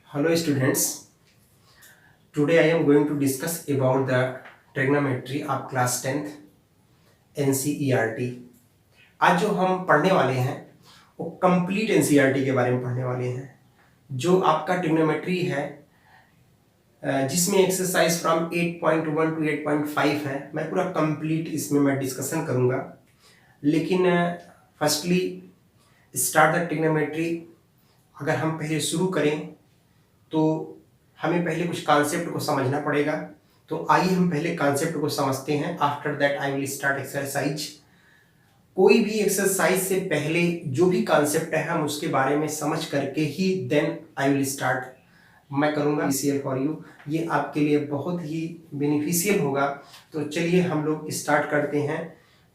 Hello students, today I am going to discuss about the trigonometry of class 10th NCERT। आज जो हम पढ़ने वाले हैं वो कंप्लीट NCERT के बारे में पढ़ने वाले हैं। जो आपका ट्रिग्नोमेट्री है जिसमें एक्सरसाइज फ्रॉम 8.1 टू 8.5 है, मैं पूरा कंप्लीट इसमें मैं डिस्कशन करूँगा। लेकिन फर्स्टली स्टार्ट द ट्रिग्नोमेट्री अगर हम पहले शुरू करें तो हमें पहले कुछ कॉन्सेप्ट को समझना पड़ेगा। तो आइए हम पहले कॉन्सेप्ट को समझते हैं। After that I will start exercise. कोई भी एक्सरसाइज से पहले जो भी कॉन्सेप्ट है हम उसके बारे में समझ करके ही देन आई विल स्टार्ट मैं करूँगा बेनिफिशियल फॉर यू। ये आपके लिए बहुत ही बेनिफिशियल होगा। तो चलिए हम लोग स्टार्ट करते हैं।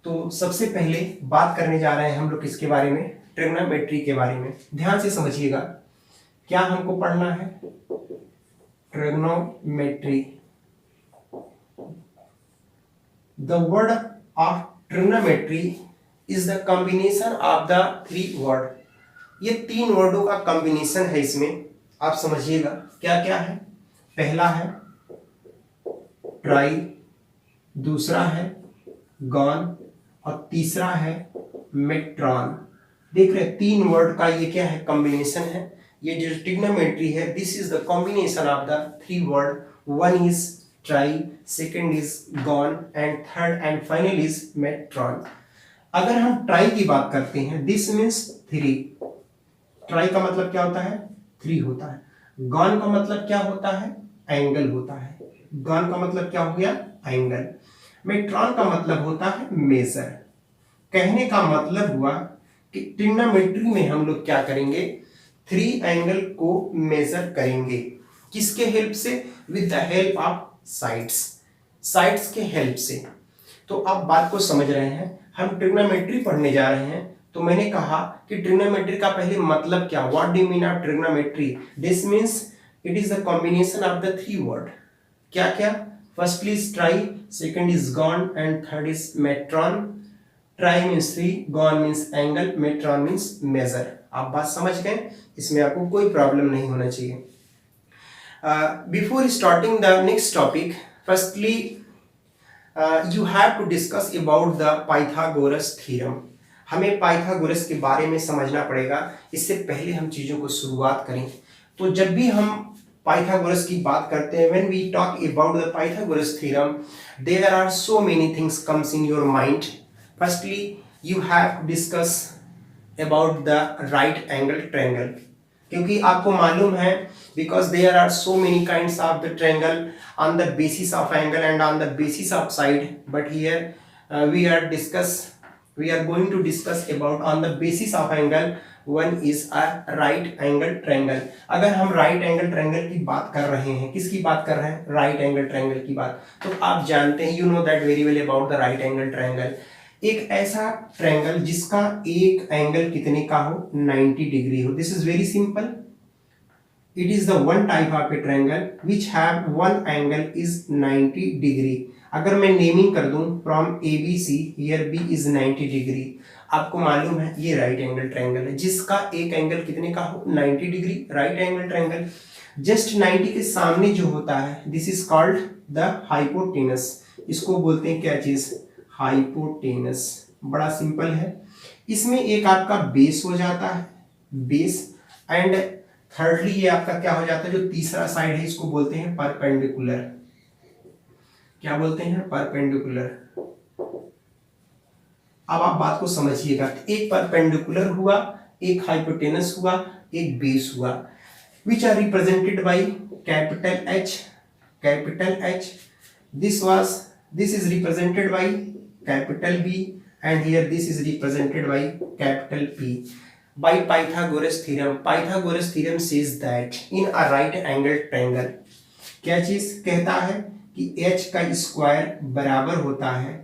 तो सबसे पहले बात करने जा रहे हैं हम लोग किसके बारे में, ट्रिग्नोमेट्री के बारे में। ध्यान से समझिएगा क्या हमको पढ़ना है, trigonometry. The word of trigonometry is the combination of the three word. ये तीन वर्डों का कॉम्बिनेशन है। इसमें आप समझिएगा क्या क्या है। पहला है ट्राई, दूसरा है गॉन और तीसरा है मेट्रॉन। देख रहे तीन वर्ड का ये क्या है, कॉम्बिनेशन है। ये जो ट्रिग्नोमेट्री है this is the combination of the three word. One is tri, second is gon and third and final is metron. अगर हम ट्राई की बात करते हैं दिस मीन्स थ्री। ट्राई का मतलब क्या होता है, थ्री होता है। गॉन का मतलब क्या होता है, एंगल होता है। गॉन का मतलब क्या हो गया, एंगल। मेट्रॉन का मतलब होता है मेजर। कहने का मतलब हुआ कि ट्रिग्नोमेट्री में हम लोग क्या करेंगे, थ्री एंगल को मेजर करेंगे। किसके हेल्प से, with the help of sides. Sides के हेल्प से। तो आप बात को समझ रहे हैं। हम ट्रिग्नोमेट्री पढ़ने जा रहे हैं। तो मैंने कहा कि ट्रिग्नोमेट्री का पहले मतलब क्या, what do mean of trigonometry. This means it is the combination of the three word. क्या क्या, firstly is tri, second is gon and third is metron. Tri means three, gon means angle, metron means measure. आप बात समझ गए, इसमें आपको कोई problem नहीं होना चाहिए। Before starting the next topic, firstly you have to discuss about the Pythagoras theorem. हमें पाइथागोरस के बारे में समझना पड़ेगा। इससे पहले हम चीजों को शुरुआत करें तो जब भी हम पाइथागोरस की बात करते हैं, when we talk about the Pythagoras theorem, there are so many things comes in your mind. Firstly, you have to discuss about the right angle triangle, क्योंकि आपको मालूम है because there are so many kinds of the triangle on the basis of angle and on the basis of side, but here we are going to discuss about on the basis of angle. One is a right angle triangle. अगर हम right angle triangle की बात कर रहे हैं, किसकी बात कर रहे हैं, right angle triangle की बात, तो आप जानते हैं, you know that very well about the right angle triangle। एक ऐसा ट्रायंगल जिसका एक एंगल कितने का हो, 90 डिग्री हो। This is very simple. It is the one type of a triangle which have one angle is 90 degree. अगर मैं नेमिंग कर दूं from A B C, here B is 90 degree. आपको मालूम है ये राइट एंगल ट्रायंगल है जिसका एक एंगल कितने का हो, 90 degree. Right angle triangle just 90 के सामने जो होता है this is called the hypotenuse. इसको बोलते हैं क्या चीज, हाइपोटेनस। बड़ा सिंपल है। इसमें एक आपका बेस हो जाता है, बेस, एंड थर्डली ये आपका क्या हो जाता है, जो तीसरा साइड है इसको बोलते हैं परपेंडिकुलर। क्या बोलते हैं, परपेंडिकुलर। अब आप बात को समझिएगा, एक परपेंडिकुलर हुआ, एक हाइपोटेनस हुआ, एक बेस हुआ, which are represented by capital H, capital H. this is represented by capital B and here this is represented by capital P. By Pythagoras theorem, Pythagoras theorem says that in a right angle triangle, क्या चीज कहता है कि h का square बराबर होता है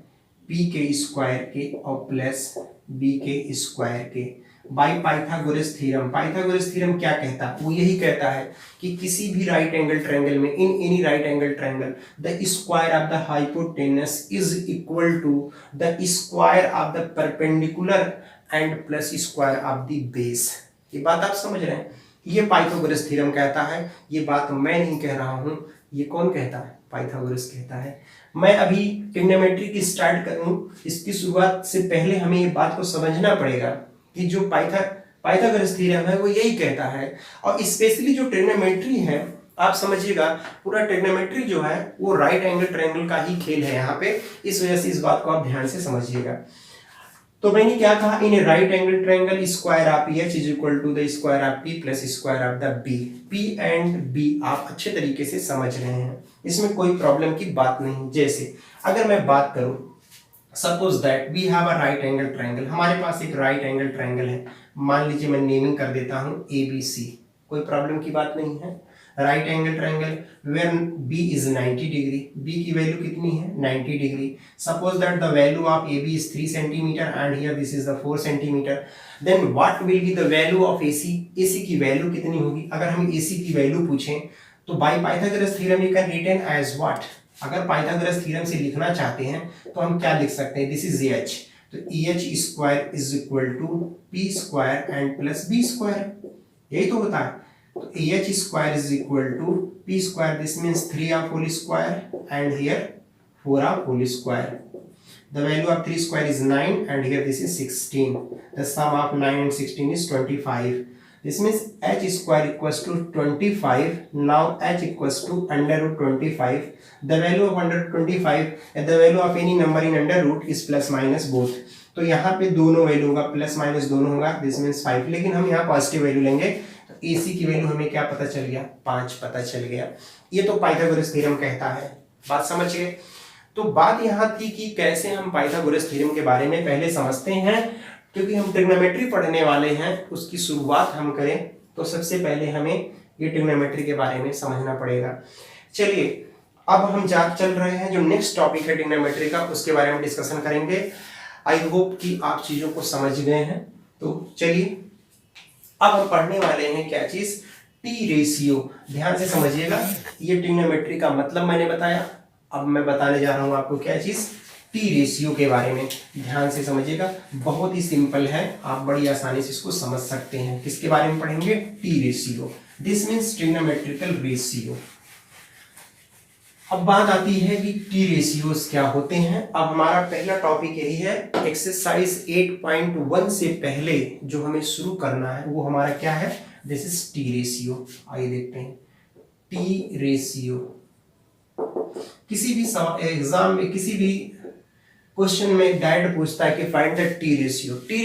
p के स्क्वायर के और प्लस b के स्क्वायर के। By Pythagoras theorem, Pythagoras theorem क्या कहता है, वो यही कहता है कि किसी भी राइट एंगल ट्रायंगल में, in any right angle triangle, the square of the hypotenuse is equal to the square of the perpendicular and plus square of the base. ये बात आप समझ रहे हैं। ये पाइथागोरस थ्योरम कहता है। ये बात मैं नहीं कह रहा हूं, ये कौन कहता है? पाइथागोरस कहता है। मैं अभी ट्रिग्नोमेट्री की स्टार्ट करूं, इसकी शुरुआत से पहले हमें ये बात को समझना पड़ेगा कि जो पाइथागोरस थ्योरम है वो यही कहता है। और स्पेशली जो ट्रिग्नोमेट्री है, आप समझिएगा, पूरा ट्रिग्नोमेट्री जो है वो राइट एंगल ट्रायंगल का ही खेल है यहाँ पे। इस वजह से इस बात को आप ध्यान से समझिएगा। तो मैंने क्या कहा, in right angle triangle square of H is equal to the square of P plus square of the B. P and B आप अच्छे तरीके से समझ रहे हैं, इसमें कोई प्रॉब्लम की बात नहीं। जैसे अगर मैं बात करूं, suppose that we have a right angle triangle, हमारे पास एक राइट एंगल ट्रायंगल है। मान लीजिए मैं नेमिंग कर देता हूं ABC, कोई प्रॉब्लम की बात नहीं है। Right angle triangle where B is 90 degree, B की वैल्यू कितनी है? 90 degree. Suppose that the value of AB is 3 centimetre and here this is the 4 centimetre. Then what will be the value of AC? AC की value कितनी होगी? अगर हम AC की value पूछें तो by Pythagoras theorem you can written as what? अगर Pythagoras theorem से लिखना चाहते हैं तो हम क्या लिख सकते हैं? दिस इज H, तो EH square is equal to P square and plus B square, यही तो होता है। तो AH square is equal to P square, this means 3 whole square and here 4 whole square. The value of 3 square is 9 and here this is 16. The sum of 9 and 16 is 25. This means H square equals to 25. Now H equals to under root 25. The value of under 25 and the value of any number in under root is plus minus both. तो यहाँ पे दोनों value होगा, plus minus दोनों होगा, this means 5। लेकिन हम यहाँ पॉजिटिव वैल्यू लेंगे तो AC की वैल्यू हमें क्या पता चल गया? 5 पता चल गया। ये तो पाइथागोरस थ्योरम कहता है, बात समझ गए। तो बात यहाँ थी कि कैसे हम पाइथागोरस थ्योरम के बारे में पहले समझते हैं, क्योंकि हम ट्रिग्नोमेट्री पढ़ने वाले हैं, उसकी शुरुआत हम करें तो सबसे पहले हमें ये ट्रिग्नोमेट्री के बारे में समझना पड़ेगा। चलिए अब हम चल रहे हैं जो नेक्स्ट टॉपिक है ट्रिग्नोमेट्री का, उसके बारे में डिस्कशन करेंगे। आई होप कि आप चीजों को समझ गए हैं। तो चलिए अब हम पढ़ने वाले हैं क्या चीज? T ratio. ध्यान से समझिएगा, ये ट्रिग्नोमेट्री का मतलब मैंने बताया, अब मैं बताने जा रहा हूं आपको क्या चीज? टी रेशियो के बारे में। ध्यान से समझिएगा, बहुत ही सिंपल है, आप बड़ी आसानी से इसको समझ सकते हैं। किसके बारे में पढ़ेंगे? T ratio. This means trigonometrical ratio. अब बात आती है कि टी रेशियोज क्या होते हैं। अब हमारा पहला टॉपिक यही है, एक्सरसाइज 8.1 से पहले जो हमें शुरू करना है वो हमारा क्या है? This is T ratio. आइए देखते हैं टी रेशियो। किसी भी एग्जाम में, किसी भी क्वेश्चन में डायरेक्ट पूछता है कि find the T ratio. T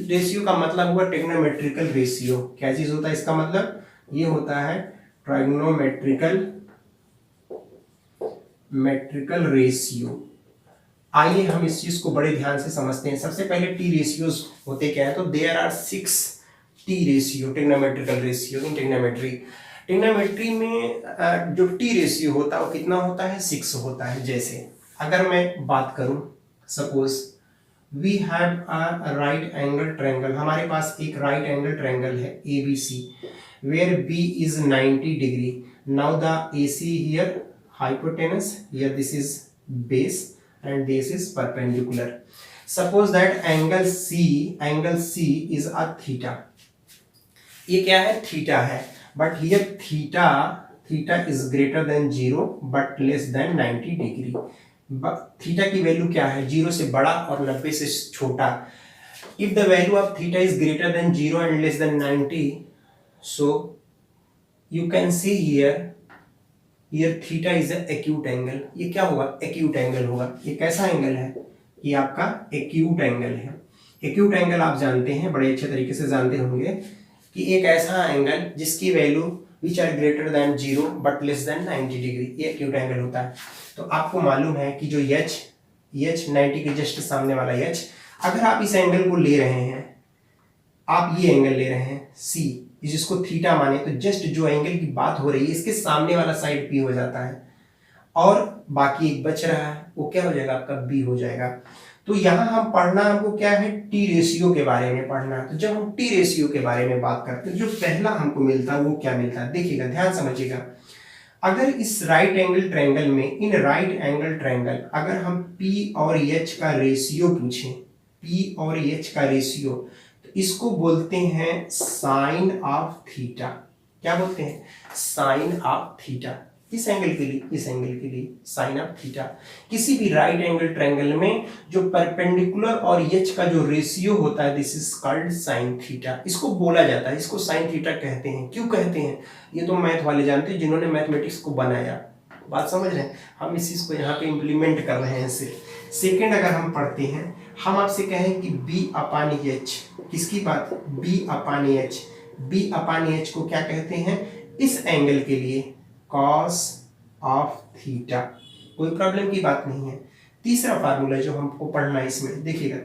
ratio का मतलब हुआ ट्रिग्नोमेट्रिकल रेशियो। क्या चीज होता है इसका मतलब? ये होता है ट्रिग्नोमेट्रिकल रेशियो। आइए हम इस चीज को बड़े ध्यान से समझते हैं। सबसे पहले टी रेशियोज होते क्या है? तो there are 6 T ratio, trigonometrical ratio in trigonometry. Trigonometry में जो टी रेशियो होता है वो कितना होता है? 6 होता है। जैसे अगर मैं बात करूं, suppose we have a right angle triangle, हमारे पास एक राइट एंगल ट्रायंगल है ABC, where B is 90 degree. Now the AC here hypotenuse, here this is base and this is perpendicular. Suppose that angle C is a theta. ये क्या है? Theta है। But here theta is greater than 0 but less than 90 degree. Theta की value क्या है? 0 से बड़ा और 90 से छोटा। If the value of theta is greater than 0 and less than 90, so you can see here theta is acute angle. ये क्या होगा? एक्यूट एंगल होगा। ये कैसा एंगल है? ये आपका एक्यूट एंगल है। एक्यूट एंगल आप जानते हैं, बड़े अच्छे तरीके से जानते होंगे कि एक ऐसा एंगल जिसकी value which are greater than 0 but less than 90 degree, ये एक्यूट एंगल होता है। तो आपको मालूम है कि जो H 90 के जस्ट सामने वाला H, अगर आप इस एंगल को ले रहे हैं, आप ये एंगल ले रहे हैं C, जिसको थीटा माने, तो जस्ट जो एंगल की बात हो रही है इसके सामने वाला साइड P हो जाता है और बाकी एक बच रहा है, वो क्या हो जाएगा? आपका B हो जाएगा। तो यहाँ हम पढ़ना हमको क्या है? टी रेशियो के बारे में पढ़ना है। तो जब हम टी रेशियो के बारे में बात करते हैं, जो पहला हमको मिलता है वो क्या मिलता है? देखिएगा, ध्यान समझिएगा। अगर इस राइट एंगल ट्रायंगल में, इन राइट एंगल ट्रायंगल, अगर हम P और H का रेशियो पूछें, P और H का रेशियो, इसको बोलते हैं साइन ऑफ थीटा। क्या बोलते हैं, साइन ऑफ थीटा। इस एंगल के लिए, इस एंगल के लिए साइन ऑफ थीटा। किसी भी राइट एंगल ट्रायंगल में जो परपेंडिकुलर और एच का जो रेशियो होता है, this is called sine theta. इसको बोला जाता है, इसको साइन थीटा कहते हैं। क्यों कहते हैं, ये तो मैथ वाले जानते हैं, जिन्होंने मैथमेटिक्स को बनाया। बात समझ रहे हैं, हम इस चीज को यहाँ पे इम्प्लीमेंट कर रहे हैं इसे। सेकेंड अगर हम पढ़ते हैं, हम आपसे कहें कि बी अपान एच, किसकी बात, बी अपान एच। बी अपान एच को क्या कहते हैं, इस एंगल के लिए कॉस ऑफ थीटा। कोई प्रॉब्लम की बात नहीं है। तीसरा फार्मूला जो हमको पढ़ना है इसमें, देखिएगा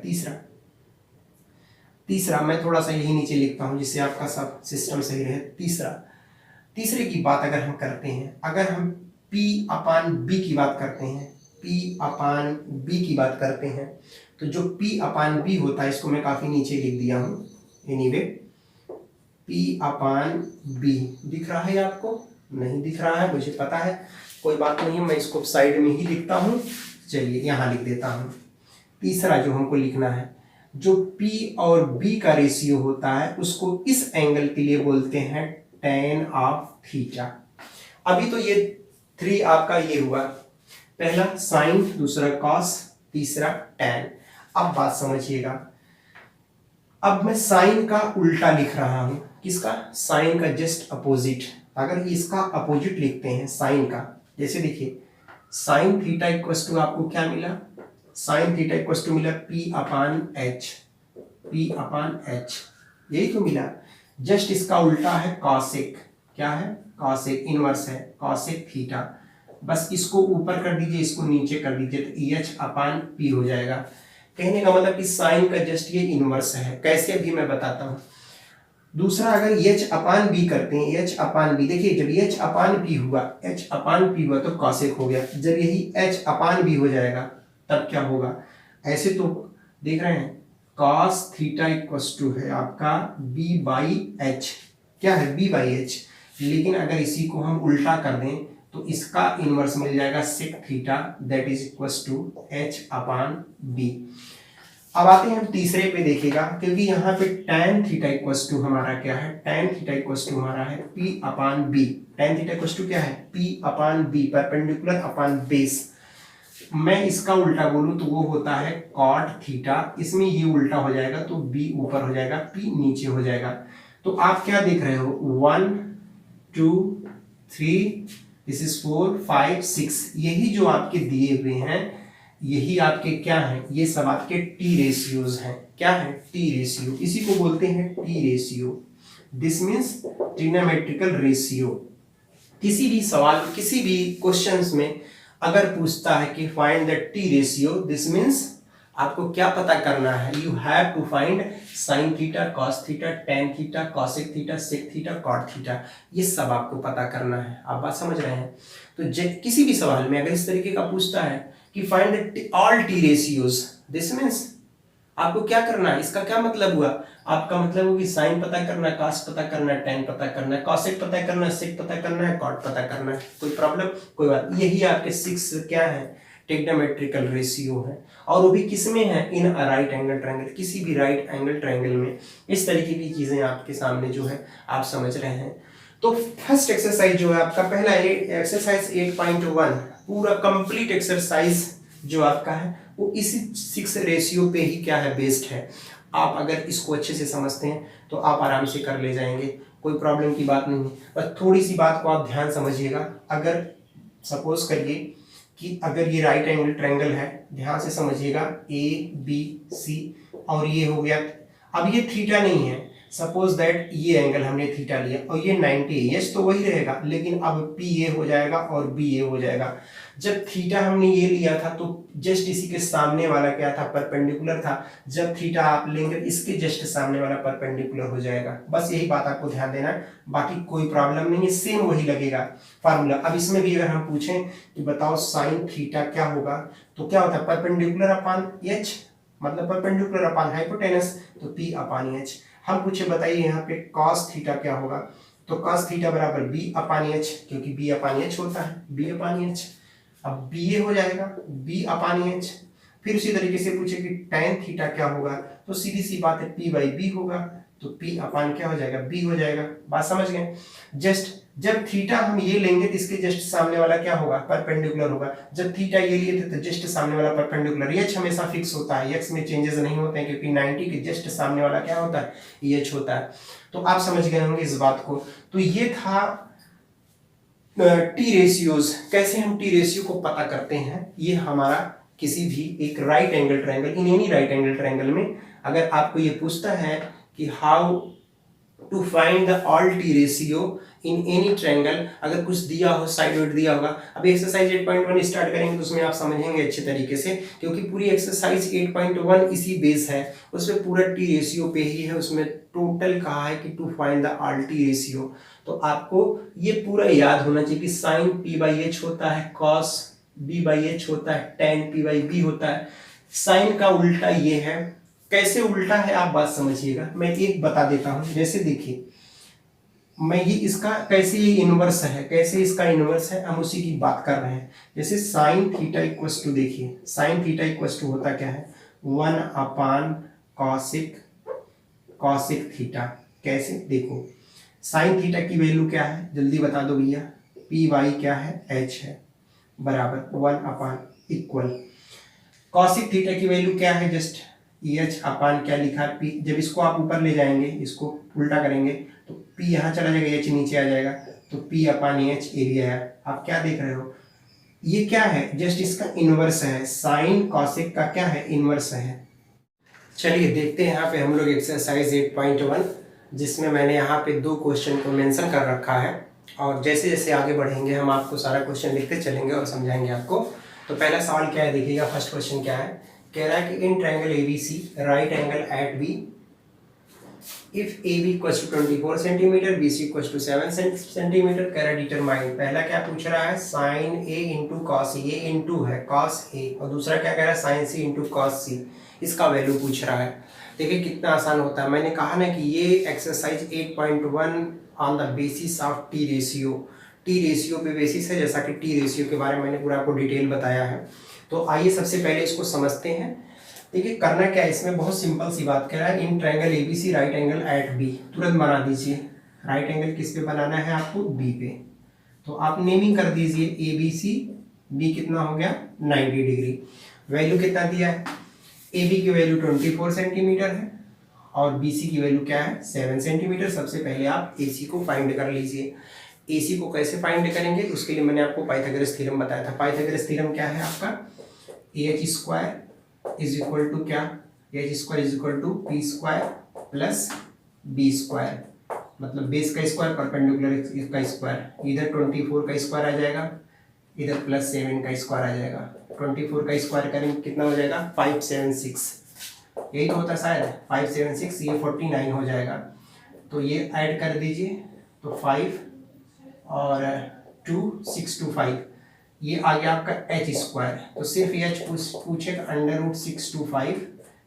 तीसरा मैं थोड़ा सा यही नीचे लिखता हूं जिससे आपका सब सिस्टम सही रहे। तीसरे की बात अगर हम करते हैं, अगर हम P अपान बी की बात करते हैं, P अपान बी की बात करते हैं, तो जो P अपान बी होता है, इसको मैं काफी नीचे लिख दिया हूं। एनीवे P अपान बी दिख रहा है आपको, नहीं दिख रहा है मुझे पता है, कोई बात नहीं, मैं इसको साइड में ही लिखता हूं। चलिए यहां लिख देता हूं। तीसरा जो हमको लिखना है, जो P और B का रेशियो होता है, उसको इस एंगल के लिए बोलते हैं tan ऑफ थीटा। अभी तो ये 3 आपका ये हुआ, पहला साइन, दूसरा कॉस, तीसरा tan। अब बात समझिएगा, अब मैं साइन का उल्टा लिख रहा हूं। किसका, साइन का जस्ट अपोजिट। अगर इसका अपोजिट लिखते हैं साइन का, जैसे देखिए साइन थीटा इक्वल टू आपको क्या मिला, साइन थीटा इक्वल टू मिला P अपान एच, P अपान एच, यही तो मिला। जस्ट इसका उल्टा है कॉसेक, क्या है, कॉसेक, इनवर्स है कॉसेक थीटा। बस इसको ऊपर कर दीजिए, इसको नीचे कर दीजिए, तो EH अपान P हो जाएगा। कहने का मतलब कि साइन का जस्ट ये इनवर्स है। कैसे भी मैं बताता हूं। दूसरा अगर H अपान बी करते हैं, H अपान बी, देखिए जब H अपान P हुआ, H अपान P हुआ तो कॉसेक हो गया। जब यही H अपान बी हो जाएगा तब क्या होगा, ऐसे तो देख रहे हैं cos थीटा इक्वल्स टू है आपका b बाई एच, क्या है, b बाई एच। लेकिन अगर इसी को हम उल्टा कर दें तो इसका इनवर्स मिल जाएगा sec theta, that is equals to h upon b। अब आते हैं हम तीसरे पे, देखिएगा क्योंकि यहाँ पे tan थीटा इक्वल्स टू हमारा क्या है, tan थीटा इक्वल्स टू हमारा है p upon b। tan theta equals to क्या है, p upon b, perpendicular upon base. मैं इसका उल्टा बोलूं तो वो होता है cot थीटा। इसमें ये उल्टा हो जाएगा तो b ऊपर हो जाएगा, p नीचे हो जाएगा। तो आप क्या देख रहे हो, 1 2 3, दिस इज 4 5 6, यही जो आपके दिए हुए हैं, यही आपके क्या हैं, ये सब आपके टी रेशियोज हैं। क्या है, टी रेशियो, इसी को बोलते हैं T ratio. This means trigonometrical ratio. किसी भी सवाल, किसी भी क्वेश्चंस में अगर पूछता है कि find the T ratio, this means आपको क्या पता करना है, you have to find sine theta, cos theta, tan theta, cosec theta, sec theta, cot theta, ये सब आपको पता करना है। आप बात समझ रहे हैं। तो किसी भी सवाल में अगर इस तरीके का पूछता है कि find all T ratios, this means आपको क्या करना है, इसका क्या मतलब हुआ, आपका मतलब होगी साइन पता करना, कॉस पता करना, टेन पता करना, कॉसेक पता करना, सेक पता करना है, कॉट पता करना है। कोई प्रॉब्लम, कोई बात, यही आपके 6 क्या है, ट्रिग्नोमेट्रिकल रेशियो है। और वो भी किसमें है, इन अ राइट एंगल ट्रायंगल, किसी भी राइट एंगल ट्रायंगल में। इस तरीके की चीजें आपके सामने जो है आप समझ रहे हैं। तो फर्स्ट एक्सरसाइज जो है आपका, पहला एक्सरसाइज 8.1 पूरा कंप्लीट एक्सरसाइज जो आपका है वो इसी 6 रेशियो पे ही क्या है, बेस्ड है। आप अगर इसको अच्छे से समझते हैं तो आप आराम से कर ले जाएंगे, कोई प्रॉब्लम की बात नहीं है। बस थोड़ी सी बात को आप ध्यान समझिएगा। अगर सपोज करिए कि अगर ये राइट एंगल ट्रायंगल है, ध्यान से समझिएगा, ABC और ये हो गया, अब ये थीटा नहीं है, सपोज दैट ये एंगल हमने थीटा लिया और ये 90 है, यस तो वही रहेगा, लेकिन अब P ये हो जाएगा और B ये हो जाएगा। जब थीटा हमने ये लिया था तो जस्ट इसी के सामने वाला क्या था, परपेंडिकुलर था। जब थीटा आप लेंगे इसके जस्ट सामने वाला परपेंडिकुलर हो जाएगा। बस यही बात आपको ध्यान देना है, बाकी कोई प्रॉब्लम नहीं है, सेम वही लगेगा फार्मूला। अब इसमें भी अगर हम पूछें कि बताओ साइन थीटा क्या होगा, तो क्या होता है, परपेंडिकुलर अपान एच, मतलब परपेंडिकुलर अपान हाइपोटेनस, तो P अपान एच। हम पूछे बताइए यहाँ पे कॉस थीटा क्या होगा, तो कॉस थीटा बराबर B अपान एच, क्योंकि B अपान एच होता है, B अपान एच। अब B ये हो जाएगा B अपान एच। फिर उसी तरीके से पूछे कि tan थीटा क्या होगा, तो सीधी सी बात है P बाई बी होगा, तो P अपान क्या हो जाएगा, B हो जाएगा। बात समझ गए। जस्ट जब थीटा हम ये लेंगे तो इसके जस्ट सामने वाला क्या होगा, परपेंडिकुलर होगा। जब थीटा ये लिए थे तो जस्ट सामने वाला परपेंडिकुलर। एच हमेशा फिक्स होता है, एक्स में चेंजेस नहीं होते हैं, क्योंकि 90 के जस्ट सामने वाला क्या होता है, एच होता है। तो आप समझ गए होंगे इस बात को। तो ये था टी रेशियोज। कैसे हम टी रेशियो को पता करते हैं, ये हमारा किसी भी एक right angle triangle, in any right angle triangle में अगर आपको ये पूछता है कि how to find the all T ratio in any triangle, अगर कुछ दिया हो, साइड वेट दिया होगा। अभी एक्सरसाइज 8.1 स्टार्ट करेंगे तो उसमें आप समझेंगे अच्छे तरीके से, क्योंकि पूरी एक्सरसाइज 8.1 इसी बेस है, उसमें पूरा टी रेशियो पे ही है। उसमें टोटल कहा है कि to find the all T ratio. तो आपको ये पूरा याद होना चाहिए कि साइन पी बाई एच होता है, कॉस बी बाई एच होता है, टेन पी बाई बी होता है। साइन का उल्टा ये है। कैसे उल्टा है आप बात समझिएगा, मैं एक बता देता हूं। जैसे देखिए, मैं ये इसका कैसे ये इनवर्स है, कैसे इसका इनवर्स है, हम उसी की बात कर रहे हैं। जैसे साइन थीटा इक्वस टू, देखिए साइन थीटा इक्वस टू होता क्या है, 1 अपान कॉसिक कॉसिक थीटा। कैसे, देखो साइन थीटा की वैल्यू क्या है, जल्दी बता दो भैया, पी वाई क्या है, एच है, बराबर 1 अपान इक्वल कॉसिक थीटा की वैल्यू क्या है, जस्ट एच अपान क्या लिखा है, पी। जब इसको आप ऊपर ले जाएंगे, इसको उल्टा करेंगे तो पी यहाँ चला जाएगा, एच नीचे आ जाएगा, तो पी अपान एच एरिया है। आप क्या देख रहे हो, ये क्या है, जस्ट इसका इनवर्स है। साइन कॉसिक का क्या है, इनवर्स है। चलिए देखते हैं यहाँ पे हम लोग एक्सरसाइज 8.1, जिसमें मैंने यहाँ पे 2 क्वेश्चन को मेंशन कर रखा है, और जैसे जैसे आगे बढ़ेंगे हम आपको सारा क्वेश्चन लिखते चलेंगे और समझाएंगे आपको। तो पहला सवाल क्या है, देखिएगा फर्स्ट क्वेश्चन क्या है, कह रहा है कि in triangle ABC right angle at B if AB equals to 24 centimetre, BC equals to 7 centimetre, कह रहा है डिटरमाइन। पहला क्या पूछ रहा है, साइन A इंटू कॉस, ये इंटू है कॉस A, और दूसरा क्या कह रहा है, sine C into cos C, इसका वैल्यू पूछ रहा है। देखिए कितना आसान होता है। मैंने कहा ना कि ये exercise 8.1 on the basis of T ratio, T ratio पे बेसिस है, जैसा कि टी रेशियो के बारे में मैंने पूरा आपको डिटेल बताया है। तो आइए सबसे पहले इसको समझते हैं। देखिए करना क्या है इसमें, बहुत सिंपल सी बात कह रहा है, in triangle ABC right angle at B, तुरंत बना दीजिए। राइट एंगल किस पे बनाना है आपको, बी पे। तो आप नेमिंग कर दीजिए एबीसी, बी कितना हो गया 90 डिग्री। वैल्यू कितना दिया है, ए बी की वैल्यू 24 सेंटीमीटर है और बी सी की वैल्यू क्या है 7 सेंटीमीटर। सबसे पहले आप ए सी को फाइंड कर लीजिए। ए सी को कैसे फाइंड करेंगे, उसके लिए मैंने आपको पाइथागोरस थ्योरम बताया था। पाइथागोरस थ्योरम क्या है आपका, H square is equal to क्या, H square is equal to P square plus B square, मतलब बेस का स्क्वायर परपेंडिकुलर का स्क्वायर। इधर 24 का स्क्वायर आ जाएगा, इधर प्लस 7 का स्क्वायर आ जाएगा। 24 का स्क्वायर करेंगे कितना हो जाएगा 576, यही तो होता है शायद 576, ये 49 हो जाएगा। तो ये ऐड कर दीजिए, तो 5 और 2 625, ये आ गया आपका एच स्क्वायर। तो सिर्फ एच पूछेगा √625,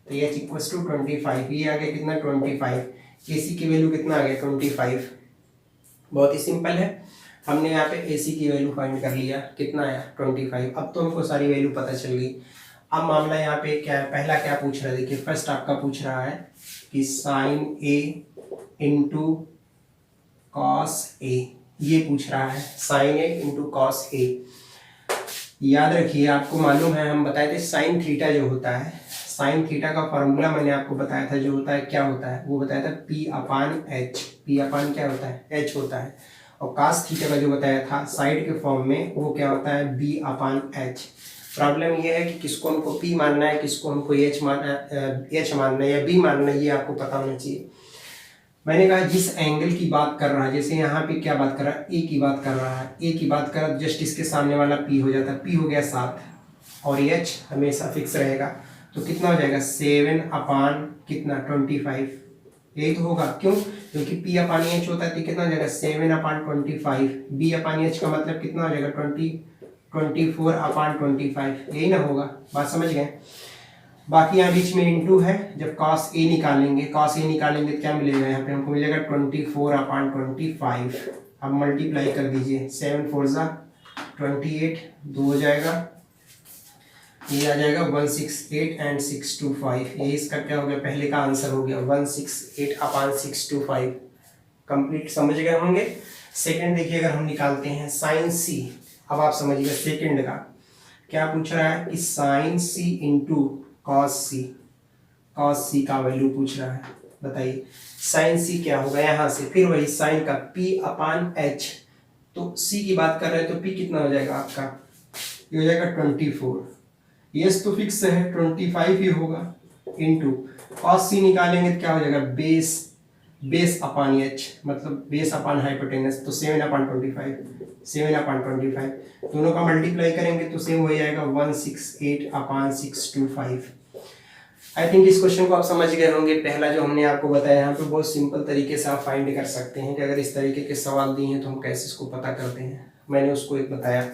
तो एच इक्वल्स टू 25, ये आ गया कितना 25। ए सी की वैल्यू कितना आ गया 25। बहुत ही सिंपल है, हमने यहाँ पे ए सी की वैल्यू फाइंड कर लिया, कितना आया 25। अब तो हमको सारी वैल्यू पता चल गई। अब मामला यहाँ पे क्या है, पहला क्या पूछ रहा है, देखिए फर्स्ट आपका पूछ रहा है कि sign A into cos A, ये पूछ रहा है sign A into cos A. याद रखिए, आपको मालूम है हम बताए थे साइन थीटा जो होता है, साइन थीटा का फॉर्मूला मैंने आपको बताया था, जो होता है क्या होता है, वो बताया था पी अपान एच। पी अपान क्या होता है, एच होता है। और कास थीटा का जो बताया था साइड के फॉर्म में, वो क्या होता है बी अपान एच। प्रॉब्लम ये है कि किसको हमको पी मानना है, किसको हमको एच मानना है या बी मानना है, ये आपको पता होना चाहिए। मैंने कहा जिस एंगल की बात कर रहा है, जैसे यहाँ पे क्या बात कर रहा है, ए की बात कर रहा है, ए की बात कर रहा है, जस्ट इसके सामने वाला पी हो जाता है, पी हो गया 7 और एच हमेशा फिक्स रहेगा। तो कितना हो जाएगा 7 अपान कितना 25, यही तो होगा। क्यों, क्योंकि पी अपान एच होता है, तो कितना हो जाएगा 7 अपान 25। बी अपान एच का मतलब कितना हो जाएगा 24 अपान 25, यही ना होगा। बात समझ गए। बाकी यहाँ बीच में इंटू है, जब कॉस ए निकालेंगे, कॉस ए निकालेंगे तो क्या मिलेगा, यहाँ पे हमको मिलेगा 24 अपान 25। अब मल्टीप्लाई कर दीजिए, 7 4 जा 28, 2 हो जाएगा ये आ जाएगा 168 एंड 625। ये इसका क्या हो गया, पहले का आंसर हो गया 168 अपान 625। कंप्लीट समझ गए होंगे। सेकंड देखिए, अगर हम निकालते हैं साइन सी, अब आप समझिए सेकंड का क्या पूछ रहा है कि साइन सी इंटू कॉस सी, कॉस सी का वैल्यू पूछ रहा है। बताइए साइन सी क्या होगा, यहाँ से फिर वही साइन का p अपान एच, तो c की बात कर रहे हैं तो p कितना हो जाएगा आपका, ये हो जाएगा 24। यस तो फिक्स है 25 ही होगा, इंटू कॉस सी निकालेंगे तो क्या हो जाएगा, बेस अपॉन एच, मतलब बेस अपॉन हाइपोटेनस, तो 7 अपॉन 25, 7 अपॉन 25 दोनों का मल्टीप्लाई करेंगे तो सेम हो जाएगा 168 अपॉन 625। आई थिंक इस क्वेश्चन को आप समझ गए होंगे। पहला जो हमने आपको बताया यहाँ पे बहुत सिंपल तरीके से आप फाइंड कर सकते हैं कि अगर इस तरीके के सवाल दिए हैं तो हम कैसे इसको पता करते हैं, मैंने उसको एक बताया।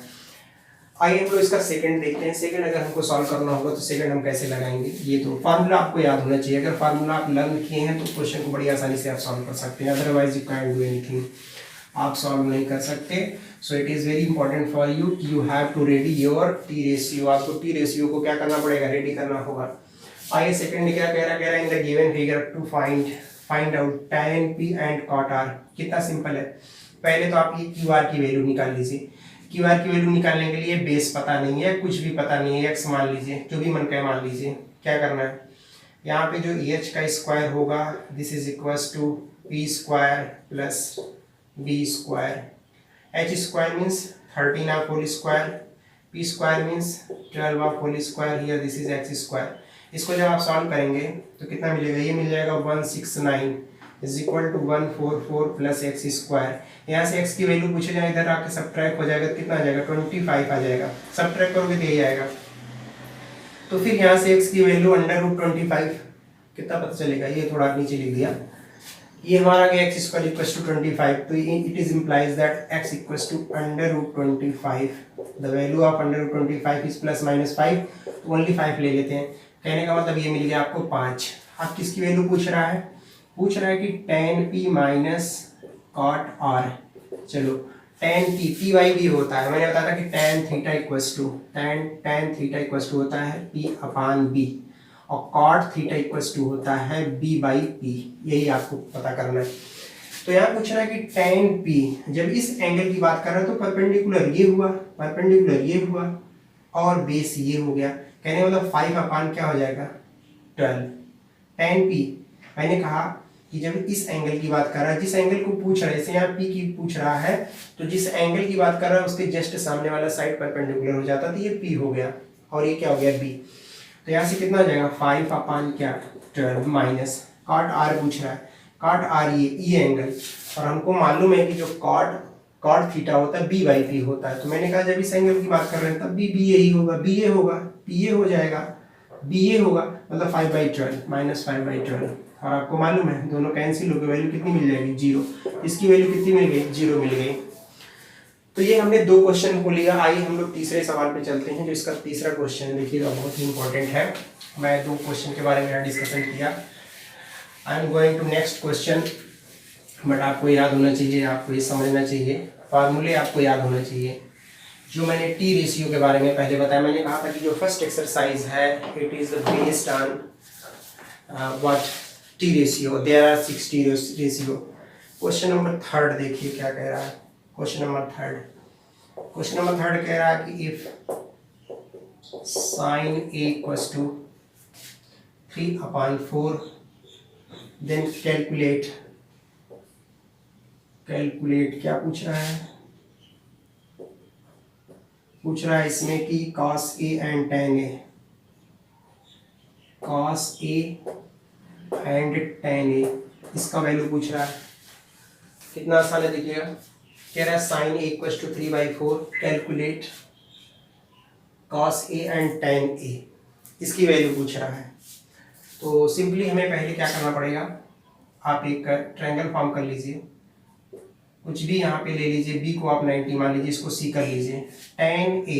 आइए हम लोग इसका सेकंड देखते हैं। सेकंड अगर हमको सॉल्व करना होगा तो सेकंड हम कैसे लगाएंगे, ये तो फार्मूला आपको याद होना चाहिए। अगर फार्मूला आप लर्न किए हैं तो क्वेश्चन को बड़ी आसानी से आप सॉल्व कर सकते हैं, otherwise you can do anything, आप सॉल्व नहीं कर सकते। So it is very important for you, you have to ready your T ratio. आपको टी रेशियो को क्या करना पड़ेगा, रेडी करना होगा। आइए सेकंड क्या कह रहा है, in the given figure to find out tan p and cot r। कितना सिंपल है, पहले तो आप ये क्यू आर की वैल्यू निकाल लीजिए। क्यू आर की वैल्यू निकालने के लिए बेस पता नहीं है, कुछ भी पता नहीं है, एक्स मान लीजिए, जो भी मन का मान लीजिए। क्या करना है, यहाँ पे जो एच का स्क्वायर होगा this is equals to P square plus B square. H square means 13 of whole square, P square means 12 of whole square, here this is X square. इसको जब आप सॉल्व करेंगे तो कितना मिलेगा, ये मिल जाएगा 169 is equal to 144 plus X square. यहाँ से x की वैल्यू पूछे जाए, इधर आके सब्ट्रैक्ट हो जाएगा, कितना आ जाएगा 25 आ जाएगा, सब्ट्रैक्ट करोगे तो यही आएगा। तो फिर यहाँ से x की वैल्यू अंडर रूट 25 कितना पता चलेगा, ये थोड़ा नीचे लिख दिया, ये हमारा गया एक्स स्क्वायर इक्वल्स टू 25, तो it is implies that x equals to under root 25। The value of under root 25 is plus minus 5, तो ओनली 5 ले लेते हैं। कहने का मतलब ये मिल गया आपको 5। अब किसकी वैल्यू पूछ रहा है, पूछ रहा है कि tan p minus cot r। चलो tan p वाई भी होता है, मैंने बताया था कि tan थीटा इक्वल्स टू होता है p अपान b, और cot थीटा इक्वल्स टू होता है b बाई p, यही आपको पता करना है। तो यहाँ पूछ रहा है कि tan p जब इस एंगल की बात कर रहा है तो परपेंडिकुलर ये हुआ, परपेंडिकुलर ये हुआ, और बेस ये हो गया। कहने का मतलब 5 अपान क्या हो जाएगा 12। tan p मैंने कहा कि जब इस एंगल की बात कर रहा है, जिस एंगल को पूछ रहा है, जैसे यहाँ p की पूछ रहा है, तो जिस एंगल की बात कर रहा है उसके जस्ट सामने वाला साइड परपेंडिकुलर हो जाता, तो ये p हो गया, और ये क्या हो गया b। तो यहाँ से कितना हो जाएगा 5 अपान क्या 12 माइनस cot r पूछ रहा है, cot r ये एंगल, और हमको मालूम है कि जो cot थीटा होता है b बाई p होता है। तो मैंने कहा जब इस एंगल की बात कर रहे हैं तब भी b यही होगा, b ये होगा, p ये हो जाएगा, b ये होगा, मतलब 5/12 माइनस 5/12। और आपको मालूम है दोनों कैंसिल हो गए, वैल्यू कितनी मिल जाएगी 0। इसकी वैल्यू कितनी मिल गई 0 मिल गई। तो ये हमने 2 क्वेश्चन को लिया। आइए हम लोग तीसरे सवाल पे चलते हैं, जो इसका तीसरा क्वेश्चन है, देखिएगा बहुत ही इंपॉर्टेंट है। मैं 2 क्वेश्चन के बारे में डिस्कशन किया, I am going to next question, but आपको याद होना चाहिए, आपको ये समझना चाहिए, फार्मूले आपको याद होना चाहिए। जो मैंने टी रेशियो के बारे में पहले बताया, मैंने कहा था कि जो फर्स्ट एक्सरसाइज है it is based on what T ratio, there are 6 T ratio. Question number 3 देखिए क्या कह रहा है। क्वेश्चन नंबर 3 कह रहा है कि if sin a equals to 3/4 then calculate क्या पूछ रहा है, पूछ रहा है इसमें कि cos a and tan a, cos a and tan a, इसका वैल्यू पूछ रहा है। कितना आसान है देखिएगा, कह रहा है sin a equals to 3/4 calculate cos a and tan a, इसकी वैल्यू पूछ रहा है। तो सिंपली हमें पहले क्या करना पड़ेगा, आप एक ट्रायंगल फॉर्म कर लीजिए, कुछ भी यहाँ पे ले लीजिए, b को आप 90 मान लीजिए, इसको c कर लीजिए। tan a,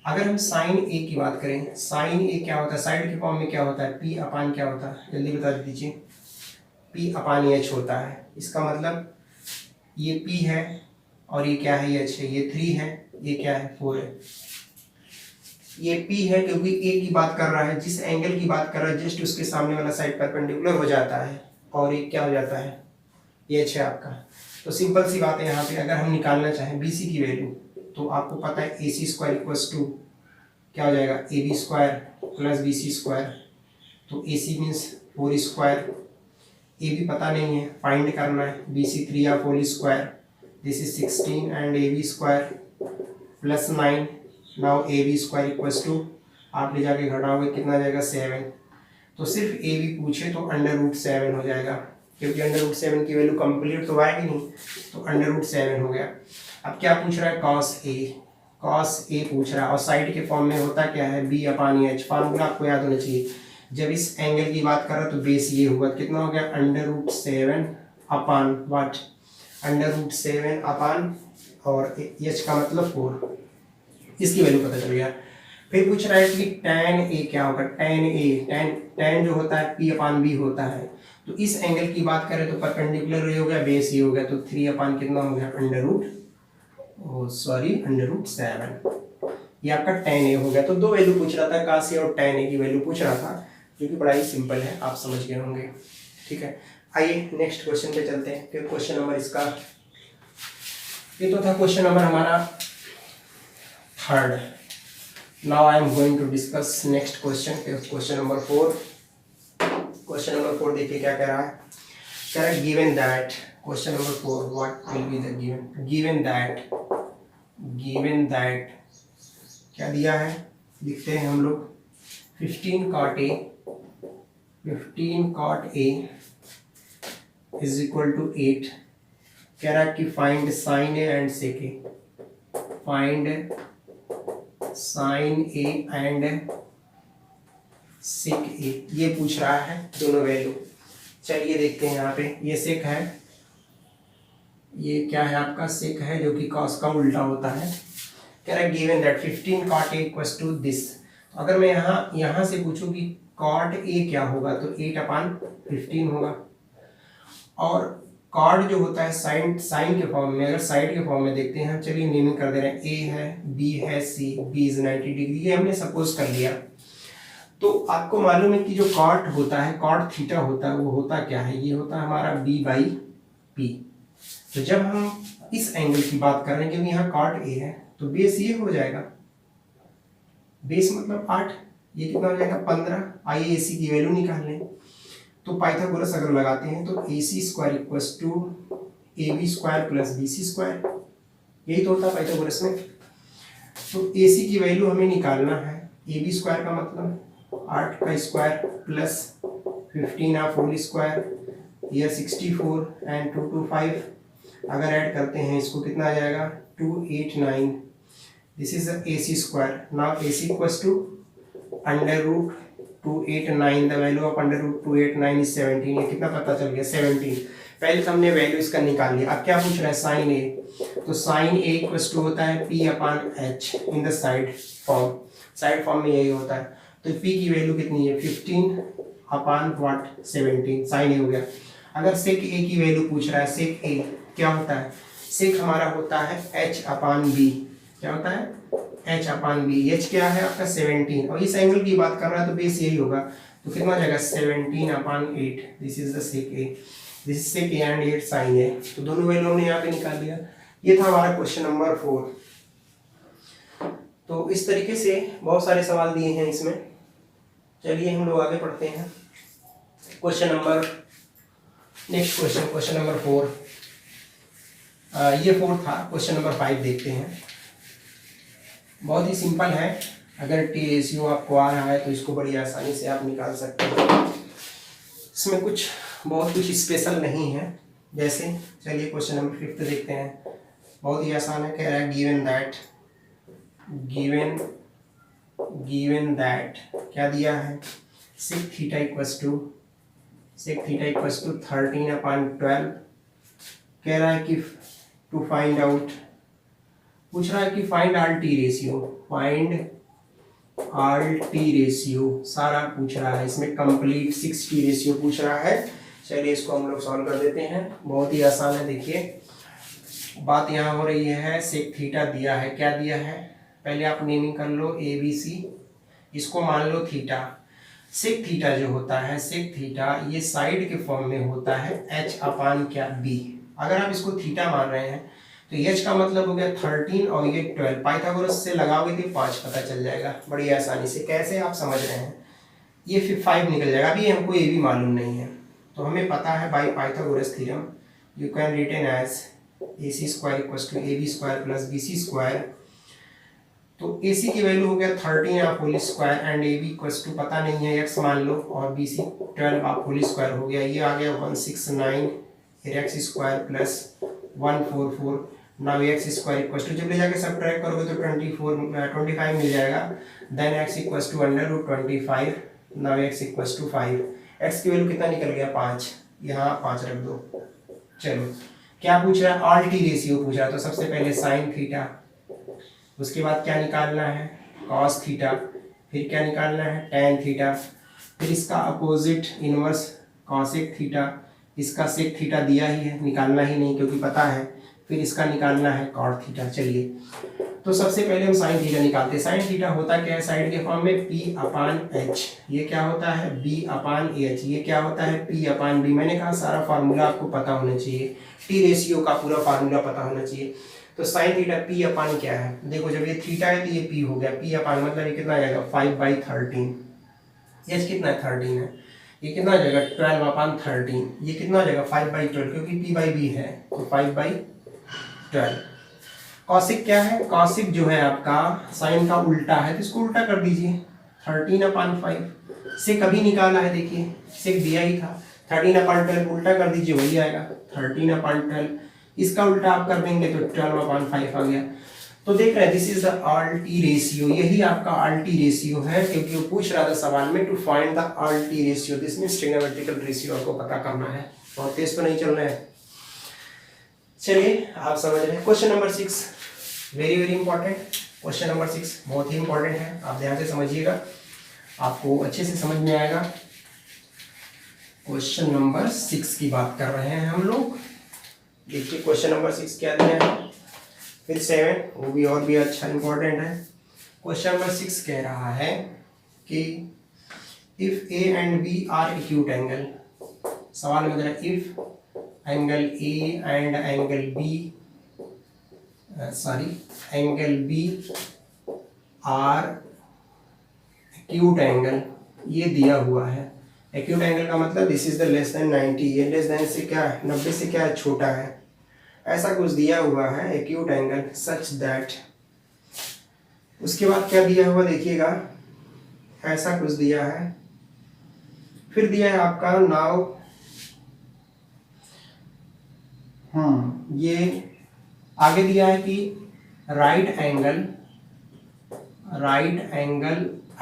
अगर हम sin a की बात करें, sin a क्या होता है, साइड के फॉर्म में क्या होता है, p अपान क्या होता है, जल्दी बता दीजिए, p अपान h होता है। इसका मतलब ये p है और ये क्या है, h है, ये 3 है, ये क्या है 4 है। ये P है क्योंकि A की बात कर रहा है, जिस एंगल की बात कर रहा है जस्ट उसके सामने वाला साइड परपेंडिकुलर हो जाता है और ये क्या हो जाता है, ये H है आपका। तो सिंपल सी बात है यहाँ पे, अगर हम निकालना चाहें BC की वैल्यू तो आपको पता है AC स्क्वायर इक्वल्स टू क्या हो जाएगा, AB square plus BC square. तो AC मीन्स 4 स्क्वायर, AB पता नहीं है, फाइंड करना है, BC 3 या 4 square, this is 16 and AB square plus 9। Now AB square equals to, आप ले जाके घटाओगे कितना आ जाएगा 7। तो सिर्फ AB पूछे तो √7 हो जाएगा, क्योंकि √7 की वैल्यू कंप्लीट तो आएगी नहीं, तो √7 हो गया। अब क्या पूछ रहा है, cos A पूछ रहा है, और साइड के फॉर्म में होता क्या है, B/H। फार्मूला आपको याद होना चाहिए, जब इस एंगल की बात कर रहा तो बेस ये हुआ, कितना हो गया √7 अपान वाट, √7 अपान और H का मतलब 4, इसकी वैल्यू पता चल गया। फिर पूछ रहा है कि tan A क्या होगा, tan जो होता है P/B होता है, तो इस एंगल की बात करें तो परपेंडिकुलर ये हो गया, बेस ये हो गया, तो 3 अपान कितना हो गया √7, ये आपका tan A हो गया। तो दो वैल्यू पूछ रहा था, cos A और tan A की वैल्यू पूछ रहा था, जो कि बड़ा ही सिंपल है, आप समझ गए होंगे। ठीक है, आइए नेक्स्ट क्वेश्चन पे चलते हैं। फिर क्वेश्चन नंबर इसका, ये तो था क्वेश्चन नंबर हमारा 3rd। Now I am going to discuss next question, question number 4। Question number 4 देखिए क्या कह रहा है, कह रहा है given that, question number 4 what will be the given that क्या दिया है, लिखते हैं हम लोग 15 cot A is equal to 8। कह रहा है कि find sin A and sec A, find sin A and sec A, ये पूछ रहा है दोनों वैल्यू। चलिए देखते हैं, यहाँ पे ये sec है, ये क्या है आपका sec है, जो कि cos का उल्टा होता है। कह रहा है given that 15 cot A equals to this. अगर मैं यहाँ से पूछूं कि cot A क्या होगा, तो 8/15 होगा, और कॉर्ड जो होता है साइन के फॉर्म में, अगर साइड के फॉर्म में देखते हैं, चलिए नेमिंग कर दे रहे हैं, A है, B है, C, B इज 90 डिग्री, ये हमने सपोज कर लिया। तो आपको मालूम है कि जो कॉट होता है, कॉट थीटा होता है, वो होता क्या है, ये होता है हमारा B/P। तो जब हम इस एंगल की बात कर रहे हैं, क्योंकि यहाँ कॉट A है, तो बेस ये हो जाएगा, बेस मतलब 8, ये कितना हो जाएगा 15। आइए AC की वैल्यू निकाल लें। तो पाइथागोरस अगर लगाते हैं तो AC square equals to AB square plus BC square, यही तो होता है पाइथागोरस में। तो AC की वैल्यू हमें निकालना है, AB स्क्वायर का मतलब 8 का square plus 15 of whole square, यह 64 एंड 2 to 5, अगर ऐड करते हैं इसको कितना आ जाएगा 289। This is the AC square. Now AC equals to √289, the value of √289 is 17। ये कितना पता चल गया 17। पहले तो हमने वैल्यू इसका निकाल लिया। अब क्या पूछ रहा है sin A, तो sin A इक्वल्स टू होता है P/H in the side form में यही होता है। तो P की वैल्यू कितनी है 15/17, sin A हो गया। अगर sec A की वैल्यू पूछ रहा है, sec A क्या होता है, sec हमारा होता है H/B, क्या होता है H/B, H क्या है आपका 17, और इस एंगल की बात कर रहा है तो बेस यही होगा, तो कितना हो जाएगा 17/8। This is the sec A, this is sec A and 8 sin A। तो दोनों वैल्यू हमने यहाँ पे निकाल लिया। ये था हमारा क्वेश्चन नंबर 4। तो इस तरीके से बहुत सारे सवाल दिए हैं इसमें। चलिए हम लोग आगे पढ़ते हैं। क्वेश्चन नंबर 4, ये 4 था। क्वेश्चन नंबर 5 देखते हैं। बहुत ही सिंपल है, अगर TSU आपको आ रहा है तो इसको बड़ी आसानी से आप निकाल सकते हैं। इसमें बहुत कुछ स्पेशल नहीं है। जैसे चलिए क्वेश्चन नंबर 5 देखते हैं, बहुत ही आसान है। कह रहा है गिवन दैट क्या दिया है, sec थीटा इक्वल्स टू 13/12। कह रहा है कि टू फाइंड आउट, पूछ रहा है कि फाइंड RT रेशियो, सारा पूछ रहा है इसमें, कंप्लीट 60 रेशियो पूछ रहा है। चलिए इसको हम लोग सॉल्व कर देते हैं, बहुत ही आसान है। देखिए बात यहाँ हो रही है, sec थीटा दिया है, क्या दिया है पहले आप नेमिंग कर लो ए बी सी, इसको मान लो थीटा। सेक थीटा जो होता है, सेक थीटा ये साइड के फॉर्म में होता है एच अपान क्या बी। अगर आप इसको थीटा मान रहे हैं तो एच का मतलब हो गया 13 और ये 12, पाइथागोरस से लगाओगे तो 5 पता चल जाएगा बड़ी आसानी से। कैसे आप समझ रहे हैं, ये फिर 5 निकल जाएगा। अभी हमको ये भी मालूम नहीं है, तो हमें पता है by Pythagoras theorem you can written as A C square equals to A B square plus B C square. तो ए सी की वैल्यू हो गया 13 आप whole square and A B equals to पता नहीं है एक्स मान लो, और बी सी 12 आप होल स्क्वायर हो गया। ये आ गया 169 फिर x square plus 144। Now x square equals to जब ले जाके सब्ट्रैक्ट करोगे तो 25 मिल जाएगा। Then x equals to under root 25। Now x equals to 5। X की वैल्यू कितना निकल गया 5, यहाँ 5 रख दो। चलो क्या पूछ रहा है, आर टी रेशियो पूछ रहा है। तो सबसे पहले साइन थीटा, उसके बाद क्या निकालना है कॉस थीटा, फिर क्या निकालना है टेन थीटा, फिर इसका अपोजिट इनवर्स कॉसेक थीटा। इसका सेक थीटा दिया ही है, निकालना ही नहीं क्योंकि पता है। फिर इसका निकालना है कॉट थीटा। चलिए तो सबसे पहले हम साइन थीटा निकालते हैं। साइन थीटा होता क्या है साइड के फॉर्म में पी अपान एच, ये क्या होता है बी अपान एच, ये क्या होता है पी अपान बी। मैंने कहा सारा फार्मूला आपको पता होना चाहिए, टी रेशियो का पूरा फार्मूला पता होना चाहिए। तो साइन थीटा पी अपान क्या है, देखो जब ये थीटा है तो ये पी हो गया, पी अपान मतलब ये कितना आ जाएगा 5/13। एच कितना है 13 है, ये कितना आ जाएगा 12/13। ये कितना आ जाएगा 5/12 क्योंकि पी बाई बी है तो 5/12। कॉसिक क्या है, कॉसिक जो है आपका साइन का उल्टा है तो इसको उल्टा कर दीजिए 13/5 से कभी निकाला है, देखिए सेक दिया ही था 13/12 उल्टा कर दीजिए वही आएगा 13/12। इसका उल्टा आप कर देंगे तो 12/5 आ गया। तो देख रहे हैं this is the all T ratio, यही आपका आल्टी रेशियो है क्योंकि वो पूछ रहा था सवाल में to find the all T ratio, this means trigonometrical ratio आपको पता करना है। बहुत तेज तो नहीं चल रहा है, चलिए आप समझ रहे हैं। Question number 6 very very important, question number 6 बहुत ही इंपॉर्टेंट है, आप ध्यान से समझिएगा आपको अच्छे से समझ में आएगा। क्वेश्चन नंबर 6 की बात कर रहे हैं हम लोग। देखिए क्वेश्चन नंबर 6 क्या दिया है, फिर 7 वो भी और भी अच्छा इंपॉर्टेंट है। क्वेश्चन नंबर 6 कह रहा है कि if A and B are acute angle, सवाल में जरा if angle A and angle B angle B are acute angle, ये दिया हुआ है। एक्यूट एंगल का मतलब this is the less than 90, ये लेस देन से क्या है 90 से क्या है छोटा है, ऐसा कुछ दिया हुआ है एक्यूट एंगल सच दैट। उसके बाद क्या दिया हुआ देखिएगा, ऐसा कुछ दिया है। फिर दिया है आपका नाउ ये आगे दिया है कि राइट एंगल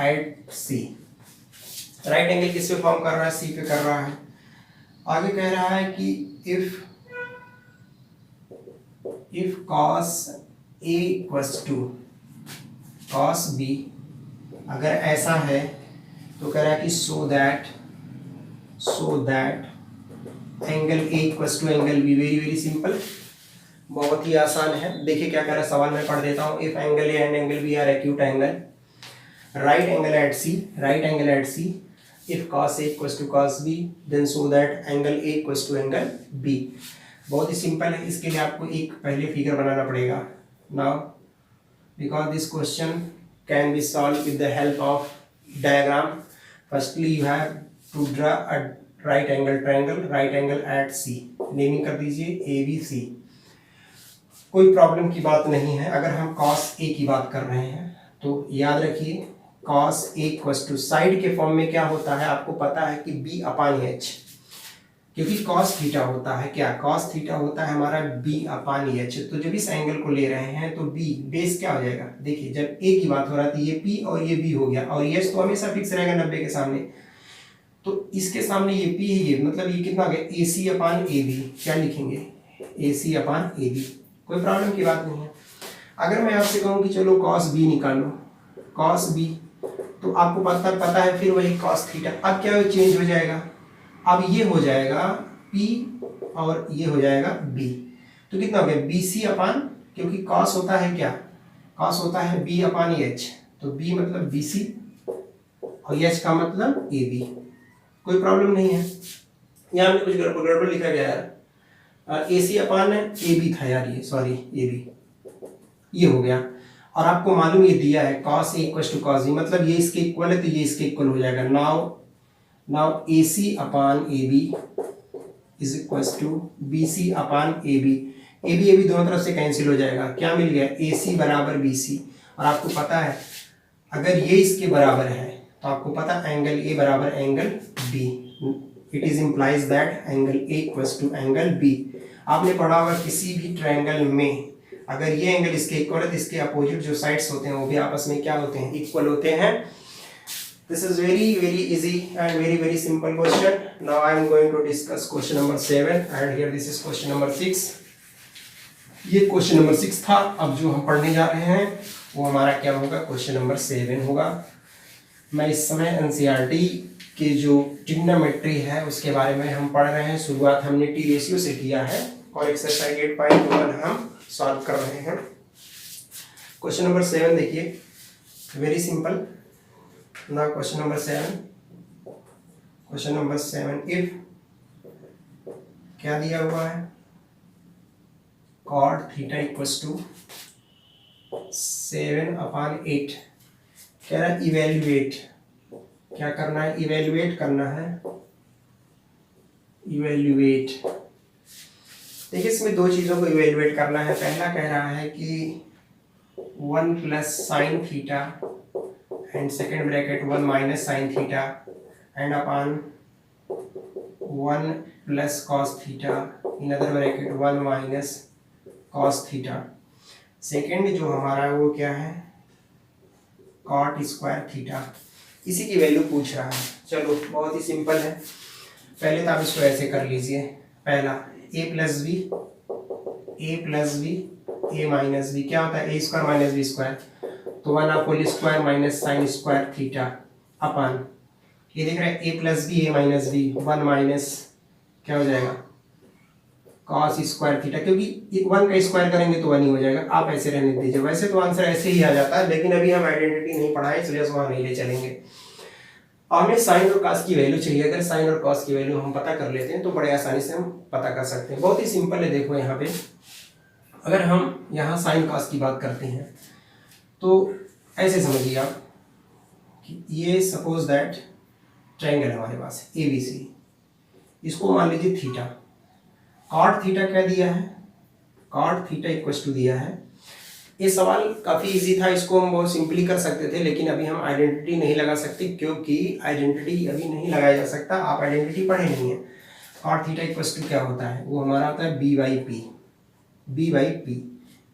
एट सी। राइट एंगल किस पे फॉर्म कर रहा है, सी पे कर रहा है। आगे कह रहा है कि if cos A equals to cos B, अगर ऐसा है तो कह रहा है कि so that angle A equals to angle B। Very very simple, बहुत ही आसान है। देखिए क्या कह रहा है सवाल में पढ़ देता हूँ। If angle A and angle B are acute angle, right angle at C, if cos A equals to cos B, then so that angle A equals to angle B। बहुत ही सिंपल है, इसके लिए आपको एक पहले फिगर बनाना पड़ेगा। Now because this question can be solved with the help of diagram, firstly you have to draw a right angle triangle, right angle at C, naming कर दीजिए ABC। कोई प्रॉब्लम की बात नहीं है। अगर हम cos A की बात कर रहे हैं तो याद रखिए cos A equals to side के फॉर्म में क्या होता है आपको पता है कि B अपान H, क्योंकि cos थीटा होता है क्या, cos थीटा होता है हमारा B अपान H। तो जब इस एंगल को ले रहे हैं तो B बेस क्या हो जाएगा, देखिए जब A की बात हो रहा थी ये P और ये B हो गया, और H तो हमेशा फिक्स रहेगा 90 के सामने, तो इसके सामने ये P है, ये मतलब ये कितना हो गया AC अपान AB। क्या लिखेंगे AC अपान AB, कोई प्रॉब्लम की बात नहीं है। अगर मैं आपसे कहूँ कि चलो cos B निकालो, cos B, तो आपको पता है फिर वही cos थीटा। अब क्या चेंज हो जाएगा, अब ये हो जाएगा P और ये हो जाएगा B, तो कितना हो गया BC अपान, क्योंकि cos होता है क्या, कॉस होता है b अपान एच, तो b मतलब BC और एच का मतलब AB। कोई प्रॉब्लम नहीं है, यहाँ में कुछ गड़बड़ लिखा गया है, AC अपान AB था यार, ये सॉरी AB, ये हो गया। और आपको मालूम ये दिया है cos A equal to cos B, मतलब ये इसके इक्वल है तो ये इसके इक्वल हो जाएगा। Now AC upon AB is equal to BC upon AB। AB दोनों तरफ से कैंसिल हो जाएगा, क्या मिल गया, AC बराबर BC। और आपको पता है अगर ये इसके बराबर है तो आपको पता एंगल A बराबर एंगल B, it is implies that angle A equals to angle B। आपने पढ़ा होगा किसी भी ट्रायंगल में अगर ये एंगल इसके इक्वल है तो इसके अपोजिट जो साइड्स होते हैं वो भी आपस में क्या होते हैं, इक्वल होते हैं। This is very easy and very simple question. Now I am going to discuss question number 7 and here this is question number 6. ये क्वेश्चन नंबर 6 था। अब जो हम पढ़ने जा रहे हैं वो हमारा क्या होगा, क्वेश्चन नंबर 7 होगा। मैं इस समय एनसीईआरटी के जो ट्रिग्नोमेट्री है उसके बारे में हम पढ़ रहे हैं। शुरुआत हमने टी रेशियो से किया है और एक्सरसाइज 8.1 हम सॉल्व कर रहे हैं। क्वेश्चन नंबर 7 देखिए, very simple. Now question number 7, if क्या दिया हुआ है, cot थीटा इक्वल्स टू 7/8। कह रहा है इवेल्युएट, क्या करना है, इवेल्युएट करना है, इवेल्युएट। देखिए इसमें दो चीज़ों को इवेल्युएट करना है। पहला कह रहा है कि 1 plus sine theta and second bracket 1 minus sin theta and upon 1 plus cos theta in other bracket 1 minus cos theta। Second जो हमारा वो क्या है, cot स्क्वायर थीटा, इसी की वैल्यू पूछ रहा है। चलो बहुत ही सिंपल है, पहले तो आप इसको ऐसे कर लीजिए। पहला a plus B, a minus B, क्या होता है a square minus B square, तो 1 whole square minus sine square theta upon, ये देख रहे हैं a plus B a minus B, 1 minus क्या हो जाएगा cos स्क्वायर थीटा, क्योंकि 1 का स्क्वायर करेंगे तो 1 ही हो जाएगा। आप ऐसे रहने दीजिए, वैसे तो आंसर ऐसे ही आ जाता है लेकिन अभी हम आइडेंटिटी नहीं पढ़ाए इसलिए वहाँ नहीं ले चलेंगे। और हमें साइन और cos की वैल्यू चाहिए। अगर साइन और cos की वैल्यू हम पता कर लेते हैं तो बड़े आसानी से हम पता कर सकते हैं। बहुत ही सिंपल है, देखो यहाँ पे अगर हम यहाँ साइन cos की बात करते हैं तो ऐसे समझिए आप कि ये सपोज दैट ट्रायंगल है हमारे पास ABC, इसको मान लीजिए थीटा, कॉट थीटा क्या दिया है, कॉट थीटा इक्वल्स टू दिया है। ये सवाल काफ़ी इजी था, इसको हम बहुत सिंपली कर सकते थे लेकिन अभी हम आइडेंटिटी नहीं लगा सकते क्योंकि आइडेंटिटी अभी नहीं लगाया जा सकता, आप आइडेंटिटी पढ़े नहीं है। कॉट थीटा इक्वल्स टू क्या होता है, वो हमारा होता है b/p,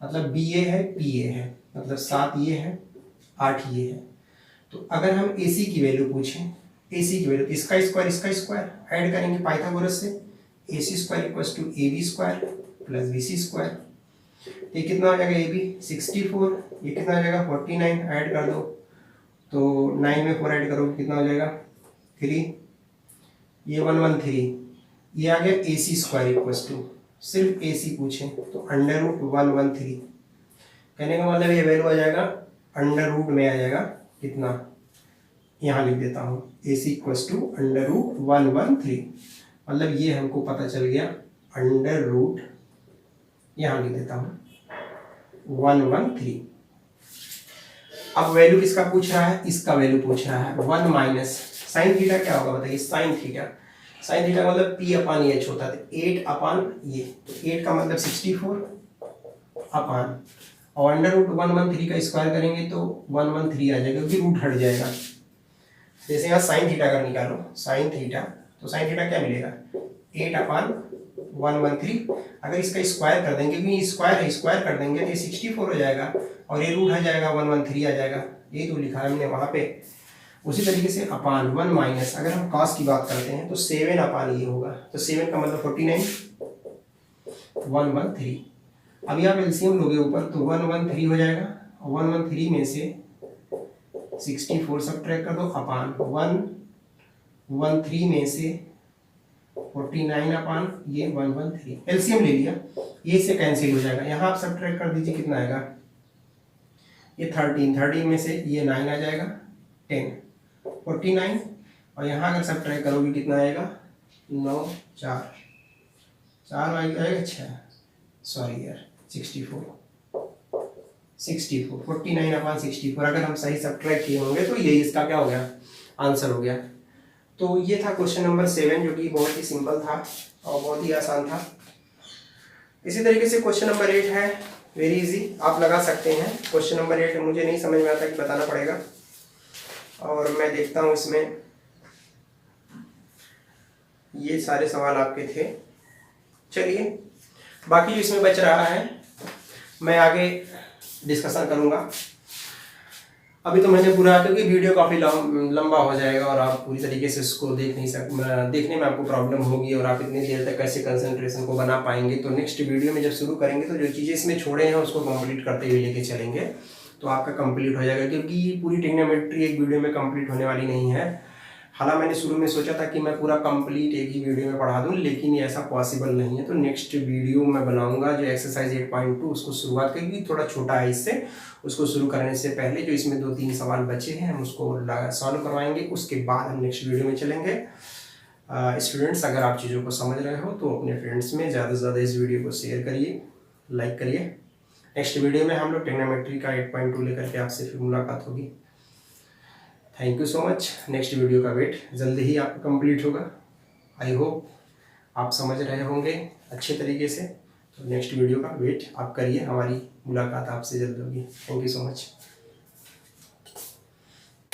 मतलब b ये है p ये है, मतलब 7 ये है 8 ये है। तो अगर हम AC की वैल्यू पूछें, AC की वैल्यू इसका स्क्वायर ऐड करेंगे पाइथागोरस से, AC square equals to AB square plus BC square. ये कितना हो जाएगा, AB 64, ये कितना हो जाएगा 49, ऐड कर दो तो 9 में 4 ऐड करो कितना हो जाएगा 3, ये 113, ये आ गया AC स्क्वायर इक्वल्स टू, सिर्फ AC पूछें तो √113। कहने का मतलब ये वैल्यू आ जाएगा अंडर रूट में आ जाएगा कितना, यहाँ लिख देता हूँ AC इक्वल्स टू √113, मतलब ये हमको पता चल गया अंडर रूट, यहाँ लिख देता हूँ 113। अब वैल्यू किसका पूछ रहा है, इसका वैल्यू पूछ रहा है। 1 माइनस साइन थीटा क्या होगा बताइए, साइन थीटा का मतलब p/h होता है, 8 अपान ये, तो 8 का मतलब 64 अपान, और अंडर रूट 113 का स्क्वायर करेंगे तो 113 आ जाएगा क्योंकि रूट हट जाएगा। जैसे यहाँ साइन थीटा का निकालो, साइन थीटा, तो साइन थीटा क्या मिलेगा 8/113। अगर इसका स्क्वायर कर देंगे क्योंकि स्क्वायर है, स्क्वायर कर देंगे तो ये 64 हो जाएगा और ये रूट हट जाएगा 113 आ जाएगा, ये तो लिखा है हमने वहाँ पे। उसी तरीके से अपान 1 माइनस, अगर हम cos की बात करते हैं तो 7 अपान ये होगा, तो 7 का मतलब 49 113। अभी आप एलसीएम लोगे ऊपर तो 113 हो जाएगा, 113 में से 64 सब्ट्रैक्ट कर दो अपान 113 में से 49 अपान ये 113, एलसीएम ले लिया, ये से कैंसिल हो जाएगा। यहाँ आप सब्ट्रैक्ट कर दीजिए कितना आएगा ये 13 में से ये 9 आ जाएगा, 10 49, और यहाँ अगर सब ट्राई करोगे कितना आएगा, 9 4 4 आएगा 6, सॉरी यार 64 49/64। अगर हम सही सब ट्रैक किए होंगे तो यही इसका क्या हो गया, आंसर हो गया। तो ये था क्वेश्चन नंबर 7 जो कि बहुत ही सिंपल था और बहुत ही आसान था। इसी तरीके से क्वेश्चन नंबर 8 है, वेरी इजी, आप लगा सकते हैं। क्वेश्चन नंबर 8 मुझे नहीं समझ में आता कि बताना पड़ेगा, और मैं देखता हूँ इसमें ये सारे सवाल आपके थे। चलिए बाकी जो इसमें बच रहा है मैं आगे डिस्कशन करूँगा। अभी तो मैंने पूरा, क्योंकि वीडियो काफ़ी लंबा हो जाएगा और आप पूरी तरीके से इसको देखने में आपको प्रॉब्लम होगी, और आप इतनी देर तक कैसे कंसंट्रेशन को बना पाएंगे। तो नेक्स्ट वीडियो में जब शुरू करेंगे तो जो चीज़ें इसमें छोड़े हैं उसको कंप्लीट करते हुए लेके चलेंगे, तो आपका कंप्लीट हो जाएगा। क्योंकि पूरी ट्रिग्नोमेट्री एक वीडियो में कंप्लीट होने वाली नहीं है। हालांकि मैंने शुरू में सोचा था कि मैं पूरा कंप्लीट एक ही वीडियो में पढ़ा दूं, लेकिन ये ऐसा पॉसिबल नहीं है। तो नेक्स्ट वीडियो मैं बनाऊंगा जो एक्सरसाइज 8.2 उसको शुरुआत करेंगे, थोड़ा छोटा है इससे, उसको शुरू करने से पहले जो इसमें 2-3 सवाल बचे हैं हम उसको सॉल्व करवाएंगे, उसके बाद हम नेक्स्ट वीडियो में चलेंगे। स्टूडेंट्स, अगर आप चीज़ों को समझ रहे हो तो अपने फ्रेंड्स में ज़्यादा से ज़्यादा इस वीडियो को शेयर करिए, लाइक करिए। नेक्स्ट वीडियो में हम लोग ट्रिग्नोमेट्री का 8.2 लेकर के आपसे फिर मुलाकात होगी। Thank you so much. Next video का वेट जल्दी ही आपका कंप्लीट होगा। आई होप आप समझ रहे होंगे अच्छे तरीके से। तो नेक्स्ट वीडियो का वेट आप करिए, हमारी मुलाकात आपसे जल्द होगी। Thank you so much.